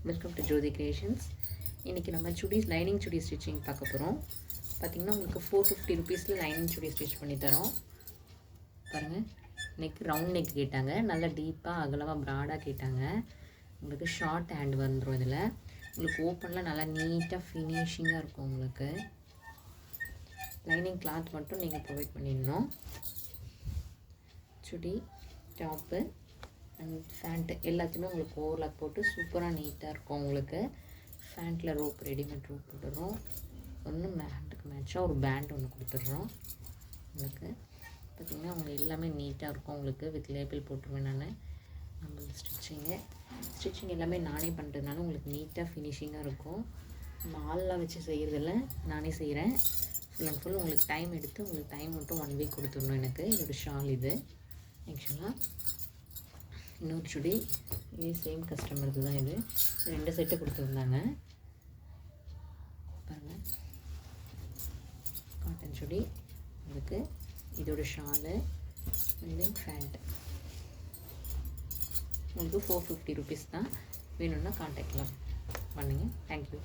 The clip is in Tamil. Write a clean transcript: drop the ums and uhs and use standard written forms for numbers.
Welcome to Jothi creations. இன்றைக்கி நம்ம சுடிஸ் லைனிங் சுடி ஸ்டிச்சிங் பார்க்க போகிறோம். பார்த்திங்கன்னா உங்களுக்கு 450 ருபீஸில் லைனிங் சுடி ஸ்டிச் பண்ணி தரோம். பாருங்கள், நெக் ரவுண்ட் நெக் கேட்டாங்க, நல்லா டீப்பாக அகலமாக ப்ராடாக கேட்டாங்க. உங்களுக்கு ஷார்ட் ஹேண்ட் வந்துடும். இதில் உங்களுக்கு ஓப்பனில் நல்லா நீட்டாக ஃபினிஷிங்காக இருக்கும். உங்களுக்கு லைனிங் கிளாத் மட்டும் நீங்கள் ப்ரொவைட் பண்ணிடணும். சுடி டாப்பு அண்ட் ஃபேண்ட்டு எல்லாத்தையுமே உங்களுக்கு ஓவர்லாக் போட்டு சூப்பராக நீட்டாக இருக்கும். உங்களுக்கு ஃபேண்ட்டில் ரோப் ரெடிமேட் ரோப் போட்டுடுறோம். ஒன்று ஹேண்டுக்கு மேட்சாக ஒரு பேண்ட் ஒன்று கொடுத்துட்றோம். உங்களுக்கு பார்த்திங்கன்னா உங்களுக்கு எல்லாமே நீட்டாக இருக்கும். உங்களுக்கு வித் லேபிள் போட்டுருவேன் நான். நம்ம ஸ்டிச்சிங் எல்லாமே நானே பண்ணுறதுனால உங்களுக்கு நீட்டாக ஃபினிஷிங்காக இருக்கும். நம்ம ஆள்லாம் வச்சு செய்கிறதில்ல, நானே செய்கிறேன். ஃபுல் அண்ட் ஃபுல் உங்களுக்கு டைம் எடுத்து உங்களுக்கு டைம் மட்டும் 1 வீக் கொடுத்துடணும். எனக்கு இதோட ஷால் இது ஆக்சுவலாக இன்னொரு சுடி இது சேம் கஸ்டமருக்கு தான். இது 2 செட்டு கொடுத்துருந்தாங்க. பாருங்கள், காட்டன் சுடி உங்களுக்கு இதோட ஷாலு தென் ஃபேண்ட் உங்களுக்கு 450 ருபீஸ் தான். வேணும்னா கான்டாக்ட்லாம் பண்ணுங்கள். தேங்க்யூ.